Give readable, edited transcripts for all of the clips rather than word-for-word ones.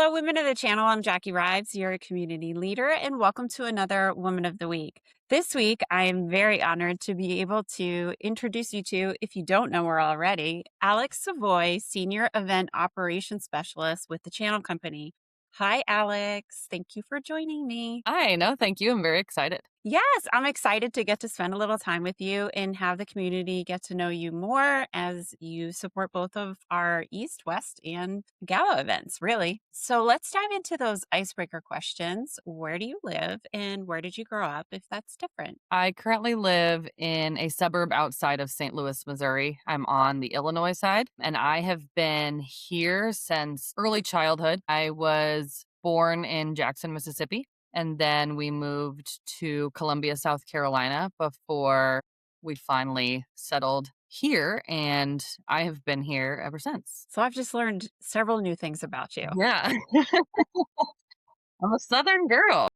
Hello, women of the channel. I'm Jacquie Rives, your community leader, and welcome to another Woman of the Week. This week, I am very honored to be able to introduce you to, if you don't know her already, Alex Savoie, Senior Event Operations Specialist with the Channel Company. Hi, Alex. Thank you for joining me. Hi, no, thank you. I'm very excited. Yes, I'm excited to get to spend a little time with you and have the community get to know you more as you support both of our East, West, and Gala events, really. So let's dive into those icebreaker questions. Where do you live and where did you grow up, if that's different? I currently live in a suburb outside of St. Louis, Missouri. I'm on the Illinois side, and I have been here since early childhood. I was born in Jackson, Mississippi, and then we moved to Columbia, South Carolina before we finally settled here, and I have been here ever since. So I've just learned several new things about you. Yeah, I'm a Southern girl.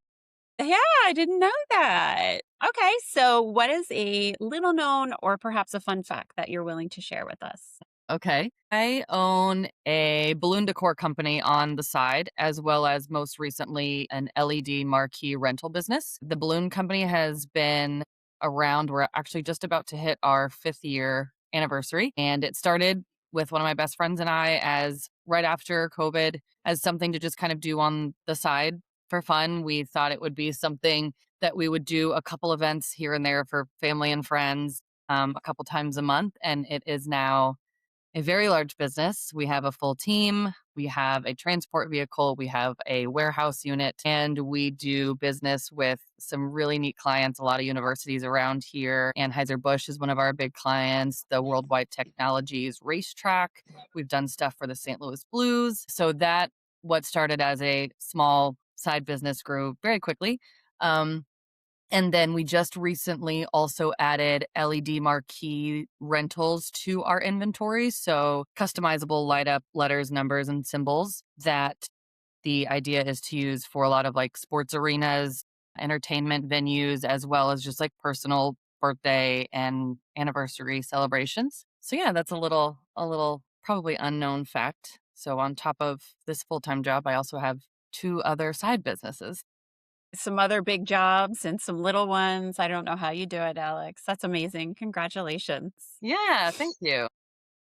Yeah, I didn't know that. Okay, so what is a little known or perhaps a fun fact that you're willing to share with us? Okay. I own a balloon decor company on the side, as well as most recently an LED marquee rental business. The balloon company has been around. We're actually just about to hit our 5th year anniversary. And it started with one of my best friends and I as right after COVID as something to just kind of do on the side for fun. We thought it would be something that we would do a couple events here and there for family and friends a couple times a month. And it is now a very large business. We have a full team, we have a transport vehicle, we have a warehouse unit, and we do business with some really neat clients, a lot of universities around here. Anheuser-Busch is one of our big clients, the Worldwide Technologies racetrack. We've done stuff for the St. Louis Blues. So that what started as a small side business grew very quickly. Um, and then we just recently also added LED marquee rentals to our inventory. So customizable light up letters, numbers, and symbols that the idea is to use for a lot of like sports arenas, entertainment venues, as well as just like personal birthday and anniversary celebrations. So yeah, that's a little probably unknown fact. So on top of this full-time job, I also have two other side businesses. Some other big jobs and some little ones. I don't know how you do it, Alex. That's amazing. Congratulations. Yeah, thank you.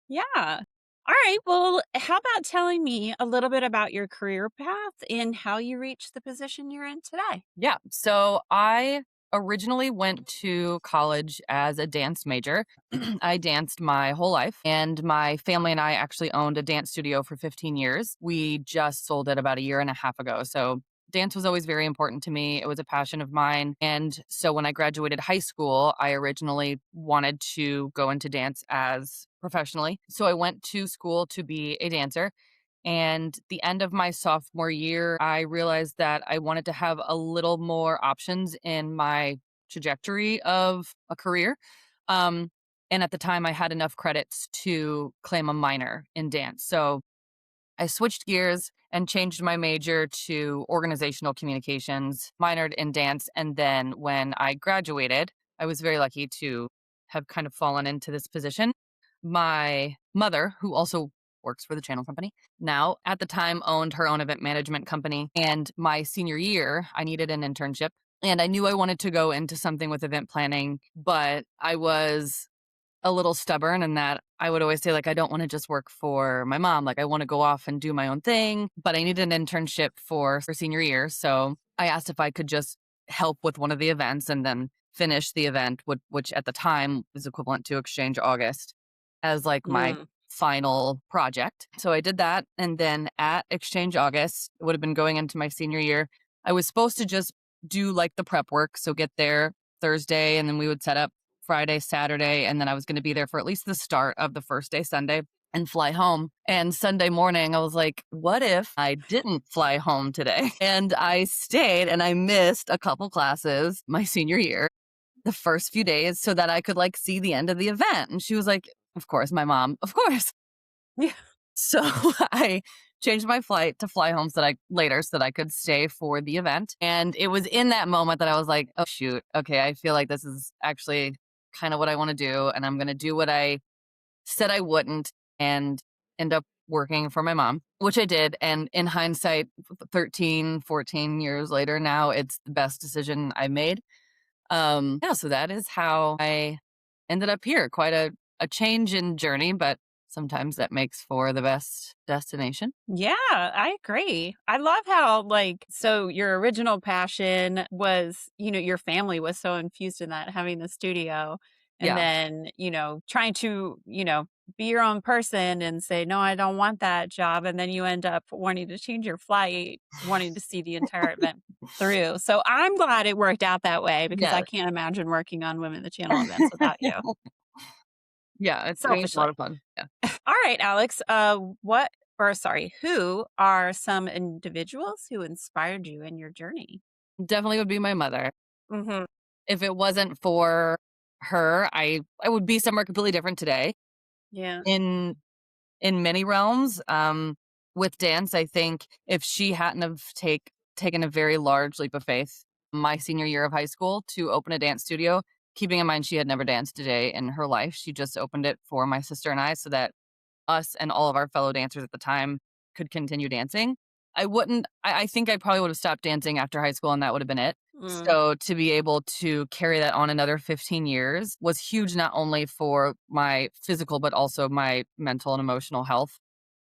Yeah. All right. Well, how about telling me a little bit about your career path and how you reached the position you're in today? Yeah. So I originally went to college as a dance major. I danced my whole life, and my family and I actually owned a dance studio for 15 years. We just sold it about a year and a half ago. So dance was always very important to me. It was a passion of mine. And so when I graduated high school, I originally wanted to go into dance as professionally. So I went to school to be a dancer. And the end of my sophomore year, I realized that I wanted to have a little more options in my trajectory of a career. Um, and at the time, I had enough credits to claim a minor in dance. So I switched gears and changed my major to organizational communications, minored in dance. And then when I graduated, I was very lucky to have kind of fallen into this position. My mother, who also works for the channel company, now at the time owned her own event management company. And my senior year, I needed an internship. And I knew I wanted to go into something with event planning, but I was a little stubborn in that I would always say, like, I don't want to just work for my mom. Like, I want to go off and do my own thing, but I needed an internship for senior year. So I asked if I could just help with one of the events and then finish the event, which at the time was equivalent to Exchange August as like my Mm. final project. So I did that. And then at Exchange August, it would have been going into my senior year. I was supposed to just do like the prep work. So get there Thursday, and then we would set up Friday, Saturday, and then I was going to be there for at least the start of the first day, Sunday, and fly home. And Sunday morning, I was like, what if I didn't fly home today? And I stayed and I missed a couple classes my senior year, the first few days, so that I could like see the end of the event. And she was like, of course, my mom, of course. Yeah. So I changed my flight to fly home so that I could stay for the event. And it was in that moment that I was like, oh shoot, okay, I feel like this is actually kind of what I want to do. And I'm going to do what I said I wouldn't and end up working for my mom, which I did. And in hindsight, 13, 14 years later now, it's the best decision I made. Yeah, so that is how I ended up here. Quite a change in journey, but sometimes that makes for the best destination. Yeah, I agree. I love how, like, so your original passion was, your family was so infused in that, having the studio, and Yeah. then, trying to, be your own person and say, no, I don't want that job. And then you end up wanting to change your flight, wanting to see the entire event through. So I'm glad it worked out that way because I Yeah. can't imagine working on Women in the Channel events without you, Yeah, it's a selfishly. lot of fun. Yeah. All right, Alex. Who are some individuals who inspired you in your journey? Definitely would be my mother. Hmm. If it wasn't for her, I would be somewhere completely different today. Yeah. In in many realms, with dance, I think if she hadn't have taken a very large leap of faith my senior year of high school to open a dance studio, keeping in mind she had never danced a day in her life. She just opened it for my sister and I so that us and all of our fellow dancers at the time could continue dancing. I think I probably would have stopped dancing after high school and that would have been it. Mm, So to be able to carry that on another 15 years was huge, not only for my physical, but also my mental and emotional health.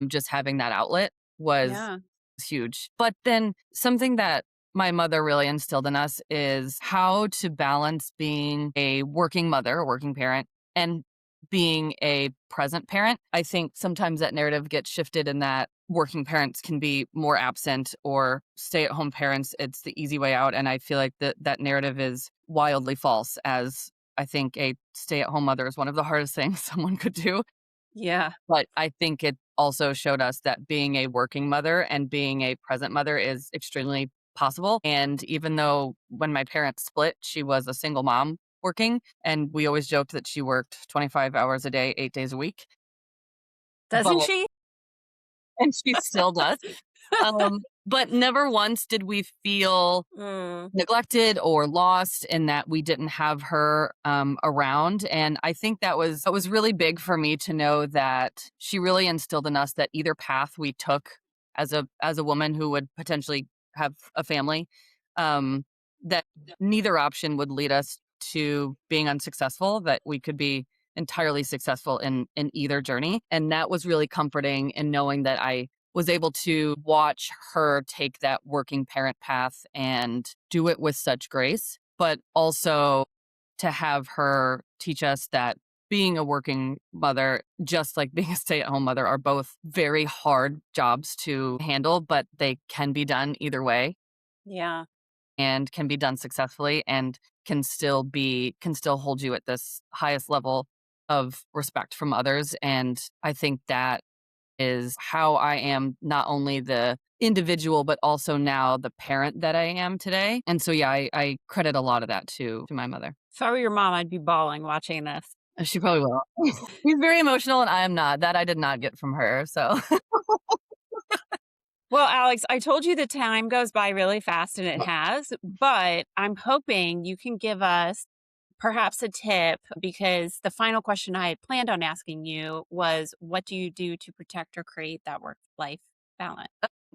Just having that outlet was yeah. huge. But then something that my mother really instilled in us is how to balance being a working mother, a working parent, and being a present parent. I think sometimes that narrative gets shifted in that working parents can be more absent or stay at home parents. It's the easy way out. And I feel like that narrative is wildly false, as I think a stay at home mother is one of the hardest things someone could do. Yeah. But I think it also showed us that being a working mother and being a present mother is extremely possible. And even though when my parents split, she was a single mom working, and we always joked that she worked 25 hours a day, 8 days a week. Doesn't But she? and she still does. But never once did we feel Mm, neglected or lost in that we didn't have her around. And I think that was really big for me to know that she really instilled in us that either path we took as a woman who would potentially have a family, um, that neither option would lead us to being unsuccessful, that we could be entirely successful in either journey. And that was really comforting in knowing that I was able to watch her take that working parent path and do it with such grace, but also to have her teach us that being a working mother, just like being a stay at home mother, are both very hard jobs to handle, but they can be done either way yeah. and can be done successfully and can still hold you at this highest level of respect from others. And I think that is how I am not only the individual, but also now the parent that I am today. And so, yeah, I credit a lot of that to my mother. If I were your mom, I'd be bawling watching this. She probably will. She's very emotional, and I am not. That I did not get from her. So, Well, Alex, I told you the time goes by really fast, and it has, but I'm hoping you can give us perhaps a tip because the final question I had planned on asking you was what do you do to protect or create that work life balance?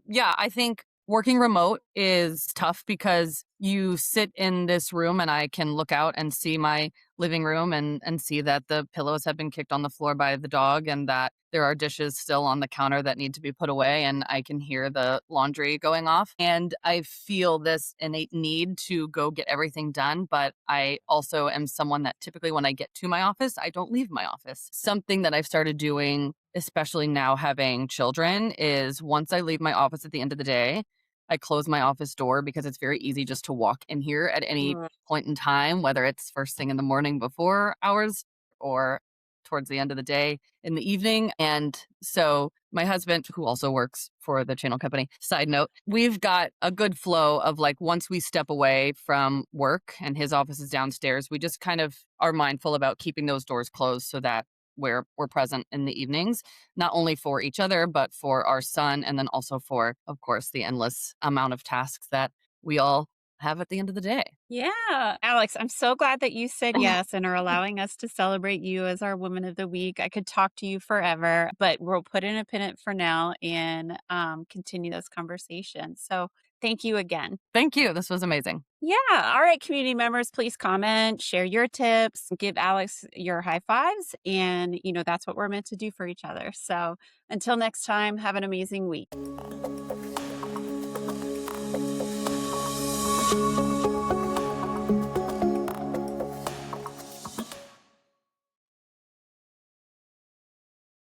yeah, I think working remote is tough because you sit in this room and I can look out and see my living room and see that the pillows have been kicked on the floor by the dog and that there are dishes still on the counter that need to be put away and I can hear the laundry going off and I feel this innate need to go get everything done, but I also am someone that typically when I get to my office, I don't leave my office. Something that I've started doing, especially now having children, is once I leave my office at the end of the day, I close my office door because it's very easy just to walk in here at any Mm, point in time, whether it's first thing in the morning before hours or towards the end of the day in the evening. And so my husband, who also works for the channel company, side note, we've got a good flow of like once we step away from work and his office is downstairs, we just kind of are mindful about keeping those doors closed so that we're present in the evenings, not only for each other, but for our son, and then also for, of course, the endless amount of tasks that we all have at the end of the day. Yeah. Alex, I'm so glad that you said yes and are allowing us to celebrate you as our Woman of the Week. I could talk to you forever, but we'll put in a pin it for now and continue this conversation. So thank you again. Thank you. This was amazing. Yeah. All right, community members, please comment, share your tips, give Alex your high fives. And, that's what we're meant to do for each other. So until next time, have an amazing week.